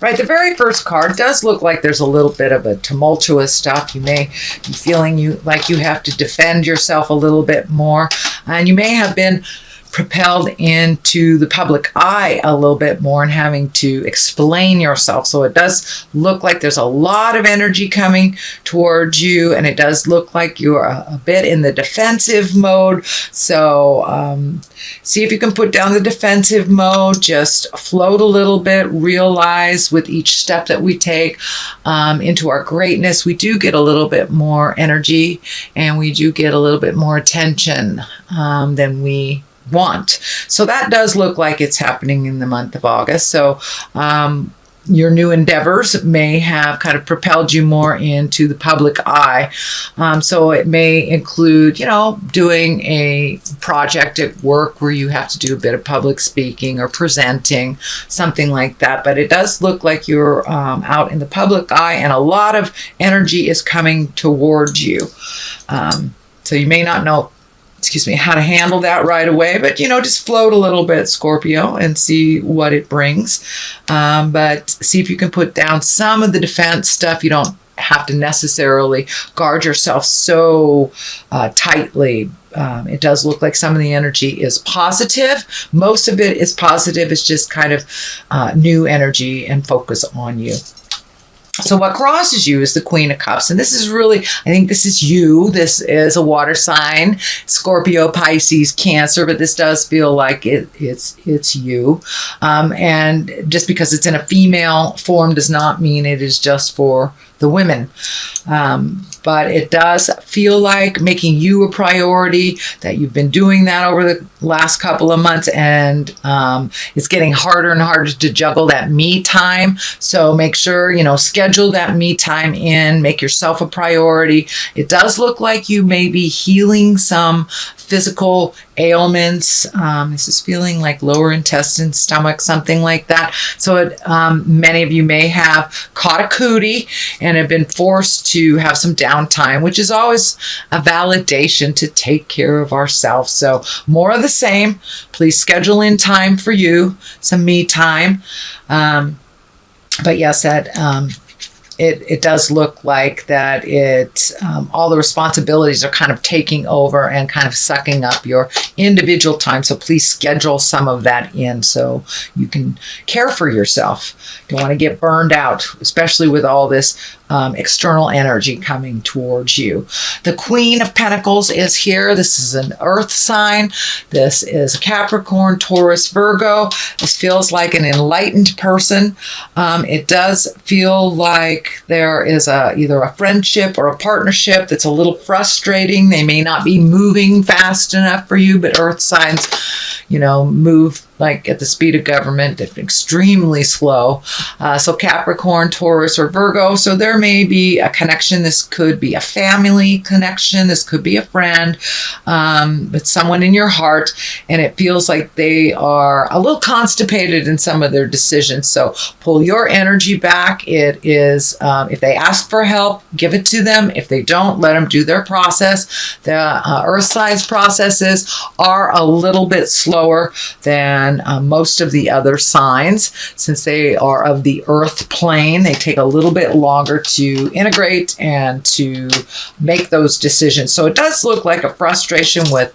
Right, the very first card does look like there's a little bit of a tumultuous stuff. You may be feeling like you have to defend yourself a little bit more, and you may have been propelled into the public eye a little bit more and having to explain yourself. So it does look like there's a lot of energy coming towards you, and it does look like you're a bit in the defensive mode. So see if you can put down the defensive mode, just float a little bit, realize with each step that we take into our greatness, we do get a little bit more energy and we do get a little bit more attention than we want. So that does look like it's happening in the month of August. So your new endeavors may have kind of propelled you more into the public eye. So it may include, doing a project at work where you have to do a bit of public speaking or presenting, something like that. But it does look like you're out in the public eye and a lot of energy is coming towards you. So you may not know how to handle that right away, but just float a little bit, Scorpio, and see what it brings. But see if you can put down some of the defense stuff. You don't have to necessarily guard yourself so tightly. It does look like some of the energy is positive. Most of it is positive. It's just kind of new energy and focus on you. So what crosses you is the Queen of Cups. And this is really, I think this is you. This is a water sign, Scorpio, Pisces, Cancer, but this does feel like it's you. And just because it's in a female form does not mean it is just for the women. But it does feel like making you a priority, that you've been doing that over the last couple of months, and it's getting harder and harder to juggle that me time. So make sure, schedule that me time in, make yourself a priority. It does look like you may be healing some physical ailments. This is feeling like lower intestine, stomach, something like that. So many of you may have caught a cootie and have been forced to have some downtime, which is always a validation to take care of ourselves. So more of the same. Please schedule in time for you, some me time. But yes, it does look like that all the responsibilities are kind of taking over and kind of sucking up your individual time. So please schedule some of that in so you can care for yourself. Don't want to get burned out, especially with all this external energy coming towards you. The Queen of Pentacles is here. This is an earth sign. This is Capricorn, Taurus, Virgo. This feels like an enlightened person. It does feel like there is either a friendship or a partnership that's a little frustrating. They may not be moving fast enough for you, but earth signs, move like at the speed of government, extremely slow. So Capricorn, Taurus, or Virgo. So there may be a connection. This could be a family connection. This could be a friend, with someone in your heart. And it feels like they are a little constipated in some of their decisions. So pull your energy back. It is, if they ask for help, give it to them. If they don't, let them do their process. The earth signs processes are a little bit slower than most of the other signs. Since they are of the earth plane, they take a little bit longer to integrate and to make those decisions. So it does look like a frustration with,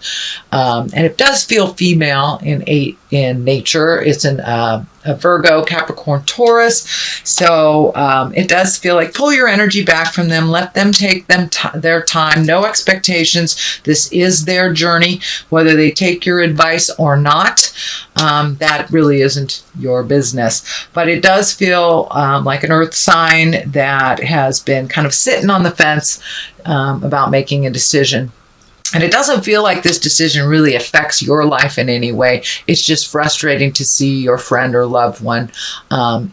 and it does feel female in nature. It's a Virgo, Capricorn, Taurus. So it does feel like pull your energy back from them. Let them take their time. No expectations. This is their journey. Whether they take your advice or not, that really isn't your business. But it does feel like an earth sign that has been kind of sitting on the fence about making a decision. And it doesn't feel like this decision really affects your life in any way. It's just frustrating to see your friend or loved one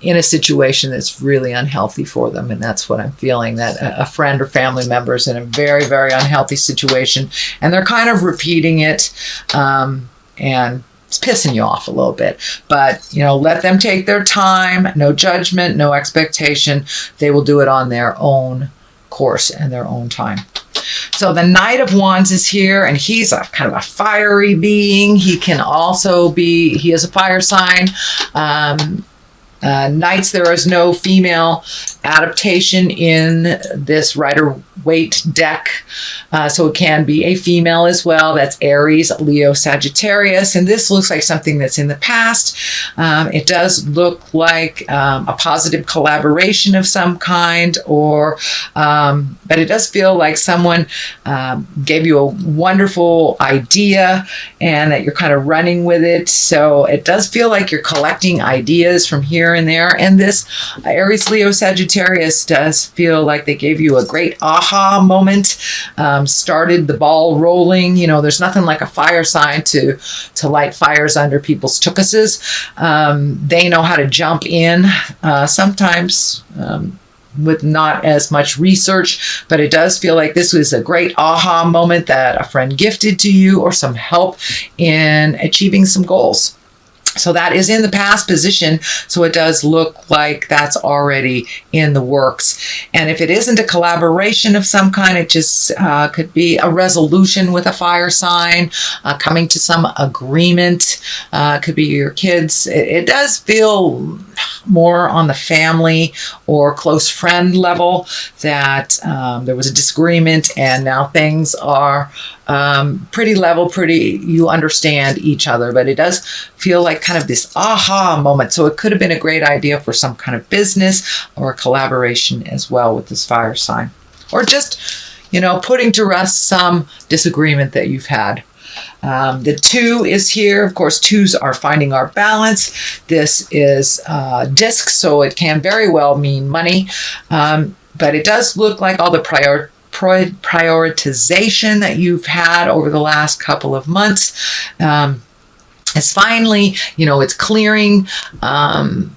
in a situation that's really unhealthy for them. And that's what I'm feeling, that a friend or family member is in a very, very unhealthy situation. And they're kind of repeating it and it's pissing you off a little bit. But, let them take their time. No judgment, no expectation. They will do it on their own course and their own time. So the Knight of Wands is here, and he's a kind of a fiery being. He can also he is a fire sign. Knights, there is no female adaptation in this Rider-Waite deck, so it can be a female as well. That's Aries, Leo, Sagittarius, and this looks like something that's in the past. It does look like a positive collaboration of some kind, but it does feel like someone gave you a wonderful idea and that you're kind of running with it. So it does feel like you're collecting ideas from here and there. And this Aries, Leo, Sagittarius does feel like they gave you a great aha moment, started the ball rolling. You know, there's nothing like a fire sign to light fires under people's tuchuses. They know how to jump in, sometimes with not as much research, but it does feel like this was a great aha moment that a friend gifted to you, or some help in achieving some goals. So that is in the past position. So it does look like that's already in the works. And if it isn't a collaboration of some kind, it just could be a resolution with a fire sign, coming to some agreement. Could be your kids. It does feel more on the family or close friend level that there was a disagreement and now things are pretty level, you understand each other, but it does feel like kind of this aha moment. So it could have been a great idea for some kind of business or a collaboration as well with this fire sign, or just, you know, putting to rest some disagreement that you've had. The 2 is here. Of course, 2s are finding our balance. This is disc, so it can very well mean money, but it does look like all the prioritization that you've had over the last couple of months is finally, you know, it's clearing.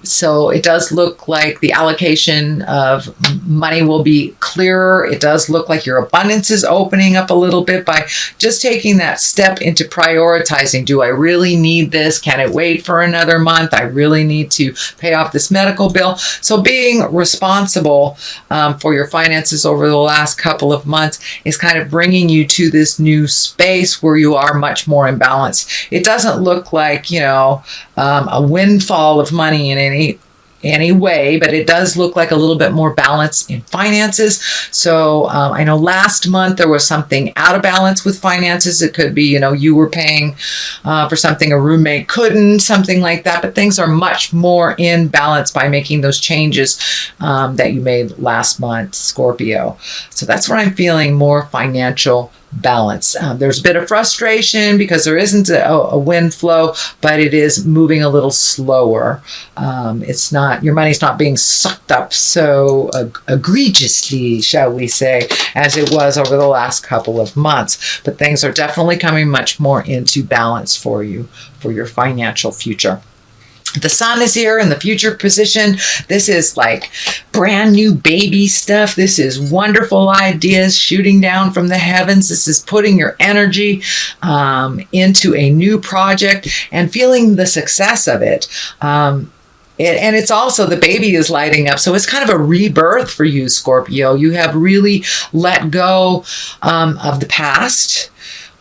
So it does look like the allocation of money will be clearer. It does look like your abundance is opening up a little bit by just taking that step into prioritizing. Do I really need this? Can it wait for another month? I really need to pay off this medical bill. So being responsible for your finances over the last couple of months is kind of bringing you to this new space where you are much more in balance. It doesn't look like, you know, a windfall of money in any way, but it does look like a little bit more balance in finances. So I know last month there was something out of balance with finances. It could be, you know, you were paying for something a roommate couldn't, something like that, but things are much more in balance by making those changes that you made last month, Scorpio. So that's what I'm feeling, more financial balance. There's a bit of frustration because there isn't a wind flow, but it is moving a little slower. It's not, your money's not being sucked up so egregiously, shall we say, as it was over the last couple of months. But things are definitely coming much more into balance for you, for your financial future. The sun is here in the future position. This is like brand new baby stuff. This is wonderful ideas shooting down from the heavens. This is putting your energy into a new project and feeling the success of it. And it's also, the baby is lighting up. So it's kind of a rebirth for you, Scorpio. You have really let go of the past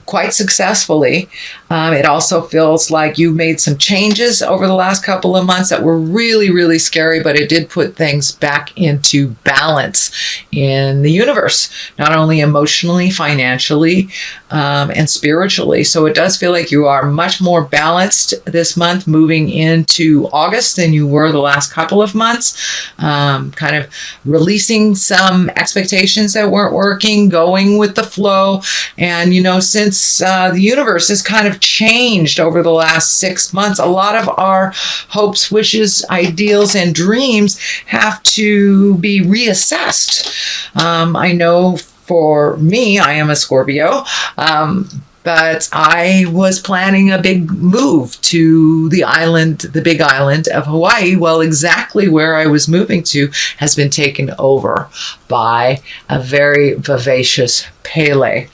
quite successfully. It also feels like you made some changes over the last couple of months that were really, really scary, but it did put things back into balance in the universe, not only emotionally, financially, and spiritually. So it does feel like you are much more balanced this month moving into August than you were the last couple of months. Kind of releasing some expectations that weren't working, going with the flow. And, you know, since the universe has kind of changed over the last 6 months, a lot of our hopes, wishes, ideals, and dreams have to be reassessed. I know for me, I am a Scorpio, but I was planning a big move to the island, the big island of Hawaii. Well, exactly where I was moving to has been taken over by a very vivacious Pele,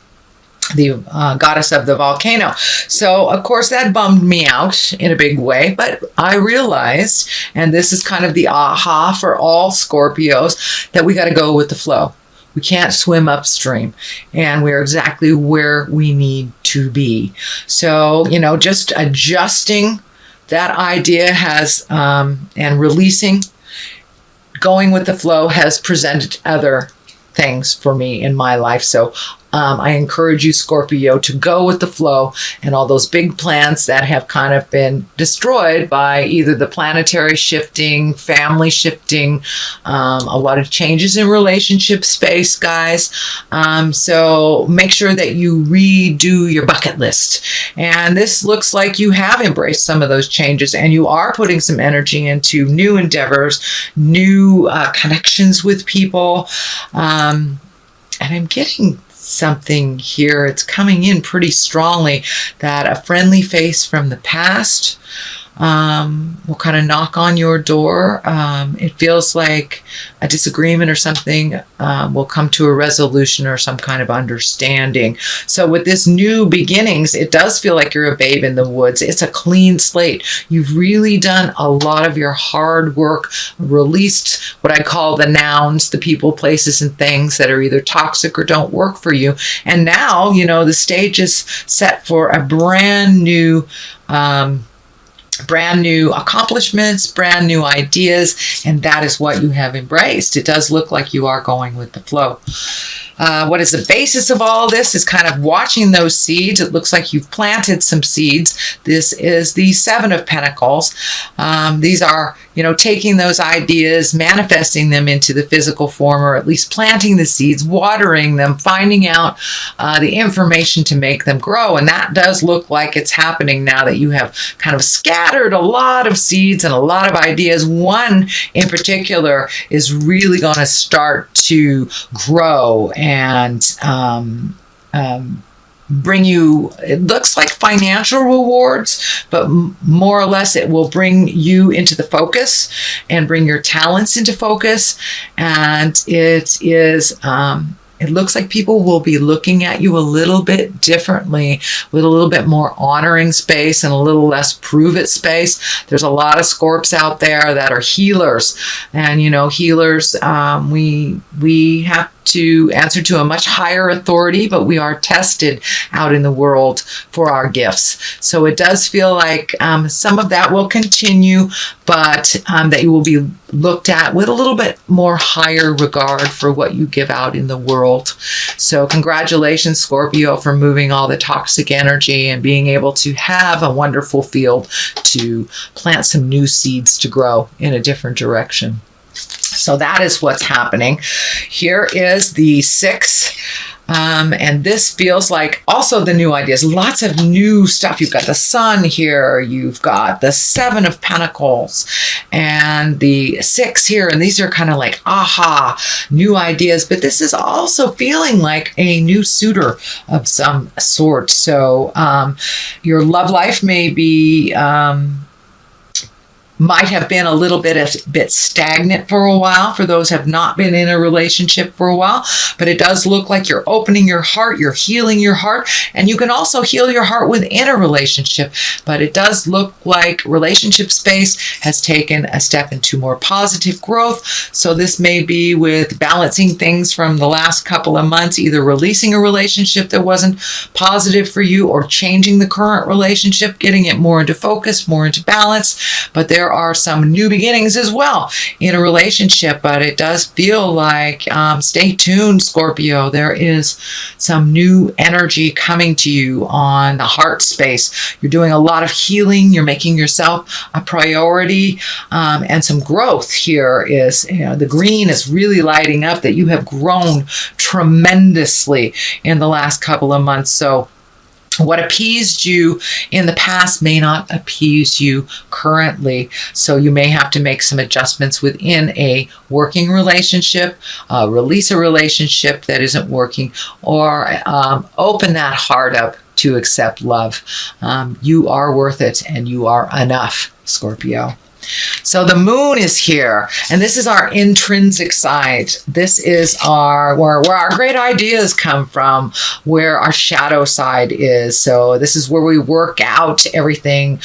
the goddess of the volcano. So, of course, that bummed me out in a big way, but I realized, and this is kind of the aha for all Scorpios, that we got to go with the flow. We can't swim upstream, and we're exactly where we need to be. So, you know, just adjusting that idea has, and releasing, going with the flow has presented other things for me in my life. So I encourage you, Scorpio, to go with the flow, and all those big plans that have kind of been destroyed by either the planetary shifting, family shifting, a lot of changes in relationship space, guys. So make sure that you redo your bucket list. And this looks like you have embraced some of those changes, and you are putting some energy into new endeavors, new connections with people. And I'm getting something here. It's coming in pretty strongly that a friendly face from the past will kind of knock on your door. It feels like a disagreement or something will come to a resolution or some kind of understanding. So with this new beginnings, it does feel like you're a babe in the woods. It's a clean slate. You've really done a lot of your hard work, released what I call the nouns, the people, places, and things that are either toxic or don't work for you. And now, you know, the stage is set for a brand new accomplishments, brand new ideas, and that is what you have embraced. It does look like you are going with the flow. What is the basis of all this is kind of watching those seeds. It looks like you've planted some seeds. This is the Seven of Pentacles. These are, you know, taking those ideas, manifesting them into the physical form, or at least planting the seeds, watering them, finding out the information to make them grow. And that does look like it's happening now that you have kind of scattered a lot of seeds and a lot of ideas. One in particular is really going to start to grow and bring you, it looks like financial rewards, but more or less it will bring you into the focus and bring your talents into focus. And it is, it looks like people will be looking at you a little bit differently, with a little bit more honoring space and a little less prove it space. There's a lot of Scorps out there that are healers, and you know, healers, we have to answer to a much higher authority, but we are tested out in the world for our gifts. So it does feel like some of that will continue, but that you will be looked at with a little bit more higher regard for what you give out in the world. So congratulations, Scorpio, for moving all the toxic energy and being able to have a wonderful field to plant some new seeds to grow in a different direction. So that is what's happening. Here is the 6. And this feels like also the new ideas, lots of new stuff. You've got the Sun here, you've got the 7 of Pentacles and the 6 here. And these are kind of like, aha, new ideas. But this is also feeling like a new suitor of some sort. So your love life may be, might have been a little bit stagnant for a while for those who have not been in a relationship for a while, but it does look like you're opening your heart, you're healing your heart, and you can also heal your heart within a relationship. But it does look like relationship space has taken a step into more positive growth. So this may be with balancing things from the last couple of months, either releasing a relationship that wasn't positive for you, or changing the current relationship, getting it more into focus, more into balance. But there are some new beginnings as well in a relationship, but it does feel like, stay tuned, Scorpio. There is some new energy coming to you on the heart space. You're doing a lot of healing. You're making yourself a priority, and some growth here is, you know, the green is really lighting up that you have grown tremendously in the last couple of months. So what appeased you in the past may not appease you currently. So you may have to make some adjustments within a working relationship, release a relationship that isn't working, or open that heart up to accept love. You are worth it, and you are enough, Scorpio. So the moon is here, and this is our intrinsic side. This is our where our great ideas come from, where our shadow side is. So this is where we work out everything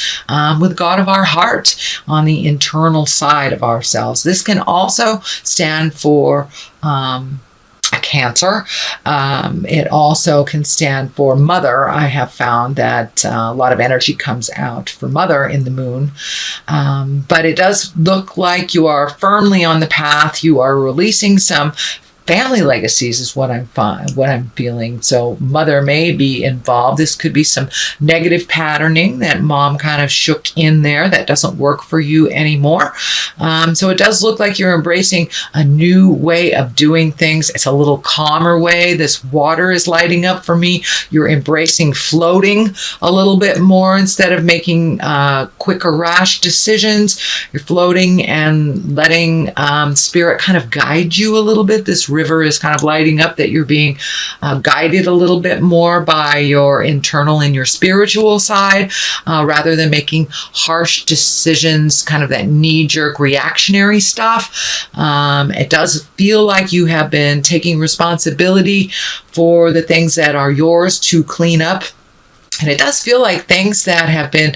with God of our heart on the internal side of ourselves. This can also stand for a Cancer. It also can stand for mother. I have found that a lot of energy comes out for mother in the moon. But it does look like you are firmly on the path. You are releasing some family legacies is what I'm feeling. So mother may be involved. This could be some negative patterning that mom kind of shook in there that doesn't work for you anymore. So it does look like you're embracing a new way of doing things. It's a little calmer way. This water is lighting up for me. You're embracing floating a little bit more instead of making quick or rash decisions. You're floating and letting spirit kind of guide you a little bit. This river is kind of lighting up that you're being guided a little bit more by your internal and your spiritual side, rather than making harsh decisions, kind of that knee-jerk reactionary stuff. It does feel like you have been taking responsibility for the things that are yours to clean up. And it does feel like things that have been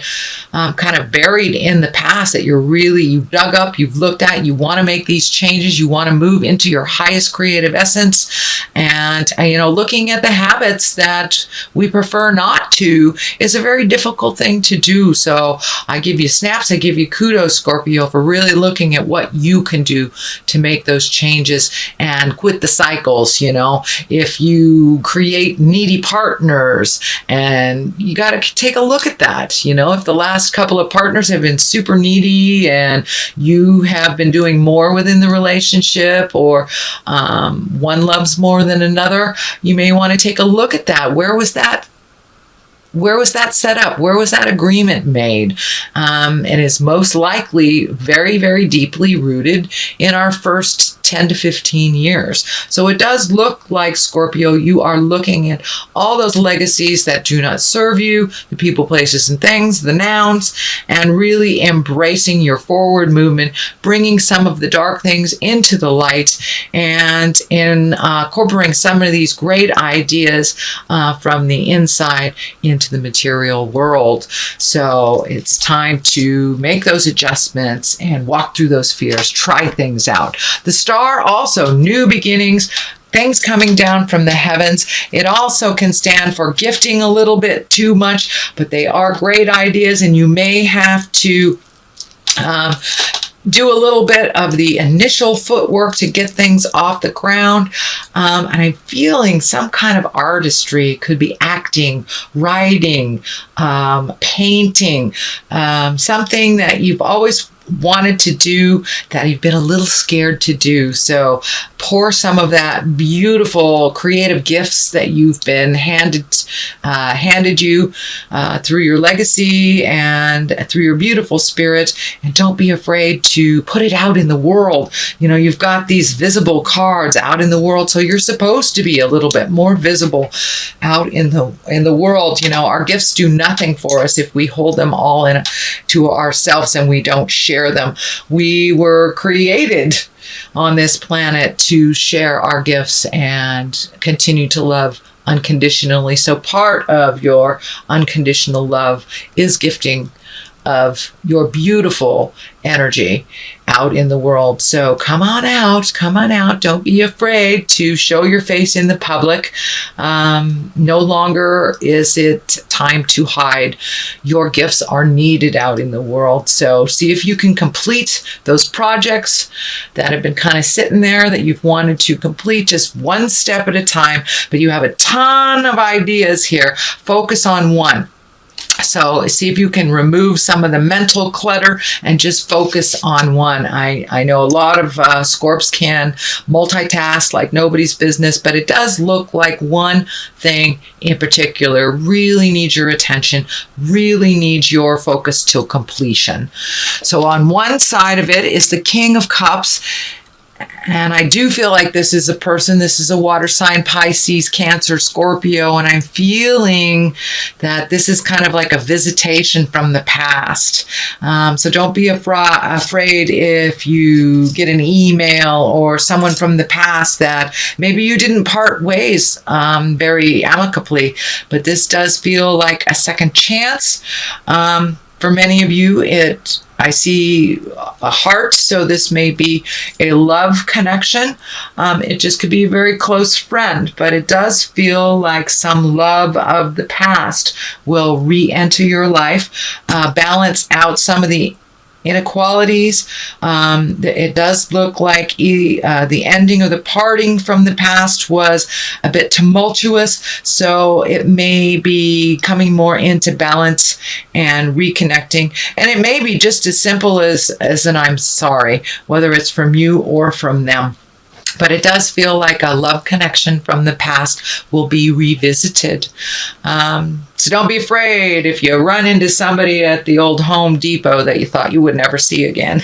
kind of buried in the past that you've dug up, you've looked at, you want to make these changes, you want to move into your highest creative essence. And, looking at the habits that we prefer not to is a very difficult thing to do. So I give you snaps, I give you kudos, Scorpio, for really looking at what you can do to make those changes and quit the cycles. If you create needy partners, and you got to take a look at that. If the last couple of partners have been super needy and you have been doing more within the relationship, or one loves more than another, you may want to take a look at that. Where was that set up? Where was that agreement made? It is most likely very, very deeply rooted in our first 10 to 15 years. So it does look like, Scorpio, you are looking at all those legacies that do not serve you, the people, places, and things, the nouns, and really embracing your forward movement, bringing some of the dark things into the light, and incorporating some of these great ideas from the inside into the material world. So it's time to make those adjustments and walk through those fears, try things out. The star also, new beginnings, things coming down from the heavens. It also can stand for gifting a little bit too much, but they are great ideas, and you may have to do a little bit of the initial footwork to get things off the ground. And I'm feeling some kind of artistry. Could be acting, writing, painting, something that you've always wanted to do that you've been a little scared to do. So pour some of that beautiful creative gifts that you've been handed you through your legacy and through your beautiful spirit, and don't be afraid to put it out in the world. You've got these visible cards out in the world, so you're supposed to be a little bit more visible out in the world. Our gifts do nothing for us if we hold them all to ourselves and we don't share them. We were created on this planet to share our gifts and continue to love unconditionally. So part of your unconditional love is gifting of your beautiful energy out in the world. So come on out. Don't be afraid to show your face in the public. No longer is it time to hide. Your gifts are needed out in the world. So see if you can complete those projects that have been kind of sitting there that you've wanted to complete, just one step at a time, but you have a ton of ideas here. Focus on one. So see if you can remove some of the mental clutter and just focus on one. I know a lot of Scorps can multitask like nobody's business, but it does look like one thing in particular really needs your attention, really needs your focus till completion. So on one side of it is the King of Cups. And I do feel like this is a person, this is a water sign, Pisces, Cancer, Scorpio, and I'm feeling that this is kind of like a visitation from the past. So don't be afraid if you get an email or someone from the past that maybe you didn't part ways very amicably, but this does feel like a second chance. For many of you, I see a heart, so this may be a love connection. It just could be a very close friend, but it does feel like some love of the past will re-enter your life, balance out some of the inequalities. It does look like the ending or the parting from the past was a bit tumultuous, so it may be coming more into balance and reconnecting. And it may be just as simple as an I'm sorry, whether it's from you or from them. But it does feel like a love connection from the past will be revisited. So don't be afraid if you run into somebody at the old Home Depot that you thought you would never see again.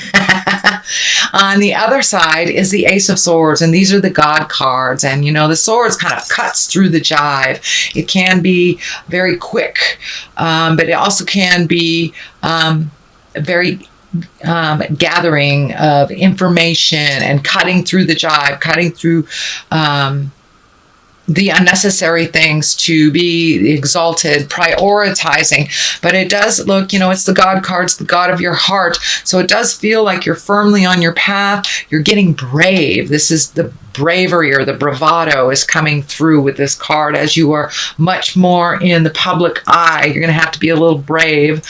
On the other side is the Ace of Swords, and these are the God cards. And, the swords kind of cuts through the jive. It can be very quick, but it also can be very gathering of information and cutting through the jive, cutting through the unnecessary things to be exalted, prioritizing. But it does look, it's the God cards, the God of your heart. So it does feel like you're firmly on your path. You're getting brave. This is the bravery, or the bravado is coming through with this card. As you are much more in the public eye, you're going to have to be a little brave.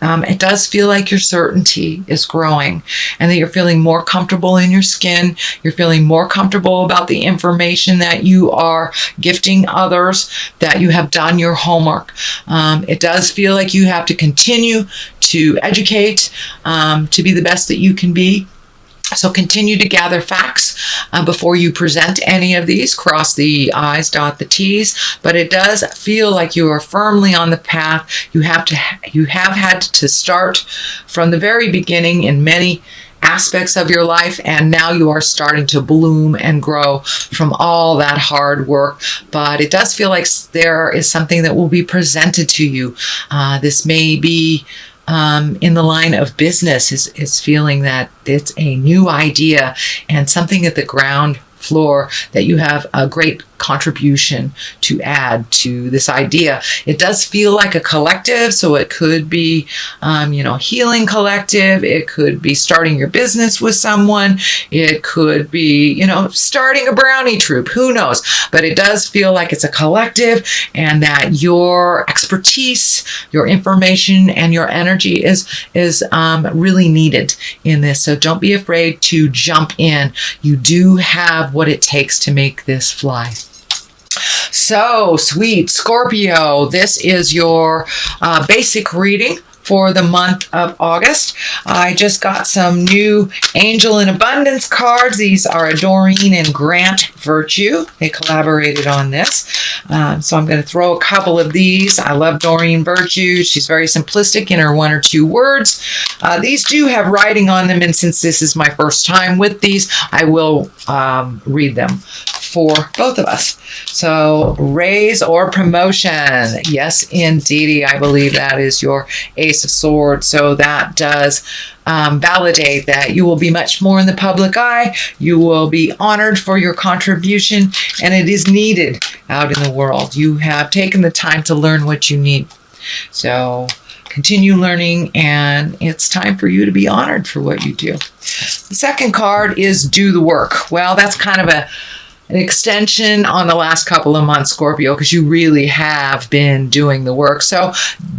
It does feel like your certainty is growing, and that you're feeling more comfortable in your skin. You're feeling more comfortable about the information that you are gifting others, that you have done your homework. It does feel like you have to continue to educate, to be the best that you can be. So continue to gather facts before you present any of these. Cross the I's, dot the T's. But it does feel like you are firmly on the path. You have had to start from the very beginning in many aspects of your life, and now you are starting to bloom and grow from all that hard work. But it does feel like there is something that will be presented to you. This may be in the line of business, is feeling that it's a new idea and something at the ground floor that you have a great contribution to add to this idea. It does feel like a collective, so it could be, healing collective. It could be starting your business with someone. It could be, starting a brownie troop. Who knows? But it does feel like it's a collective, and that your expertise, your information, and your energy is really needed in this. So don't be afraid to jump in. You do have what it takes to make this fly. So, sweet Scorpio, this is your basic reading for the month of August. I just got some new Angel in Abundance cards. These are Doreen and Grant Virtue. They collaborated on this. So I'm going to throw a couple of these. I love Doreen Virtue. She's very simplistic in her one or two words. These do have writing on them, and since this is my first time with these, I will read them for both of us. So, raise or promotion. Yes, indeedy. I believe that is your Ace of Swords. So that does validate that you will be much more in the public eye. You will be honored for your contribution, and it is needed out in the world. You have taken the time to learn what you need. So continue learning, and it's time for you to be honored for what you do. The second card is Do the Work. Well, that's kind of an extension on the last couple of months, Scorpio, because you really have been doing the work. So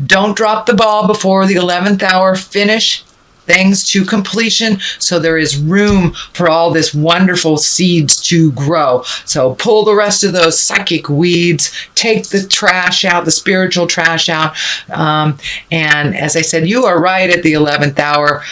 don't drop the ball before the 11th hour. Finish things to completion, so there is room for all this wonderful seeds to grow. So pull the rest of those psychic weeds, take the trash out, the spiritual trash out. And as I said, you are right at the 11th hour,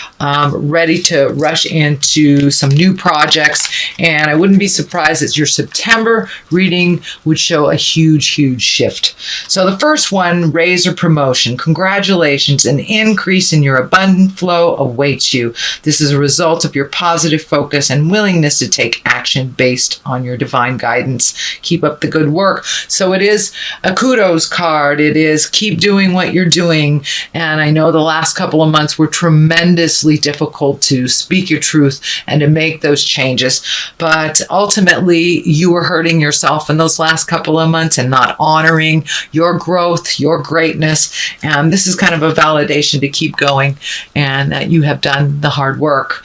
ready to rush into some new projects. And I wouldn't be surprised that your September reading would show a huge, huge shift. So the first one, raise or promotion. Congratulations, an increase in your abundant flow of awaits you. This is a result of your positive focus and willingness to take action based on your divine guidance. Keep up the good work. So it is a kudos card. It is keep doing what you're doing. And I know the last couple of months were tremendously difficult to speak your truth and to make those changes. But ultimately, you were hurting yourself in those last couple of months and not honoring your growth, your greatness. And this is kind of a validation to keep going and that you have done the hard work.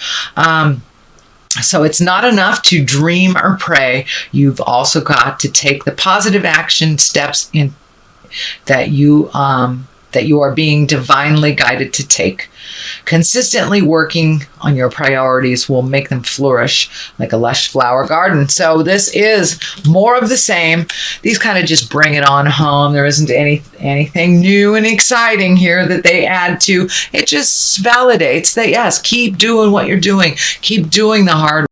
So it's not enough to dream or pray. You've also got to take the positive action steps in that you are being divinely guided to take. Consistently working on your priorities will make them flourish like a lush flower garden. So this is more of the same. These kind of just bring it on home. There isn't anything new and exciting here that they add to. It just validates that, yes, keep doing what you're doing. Keep doing the hard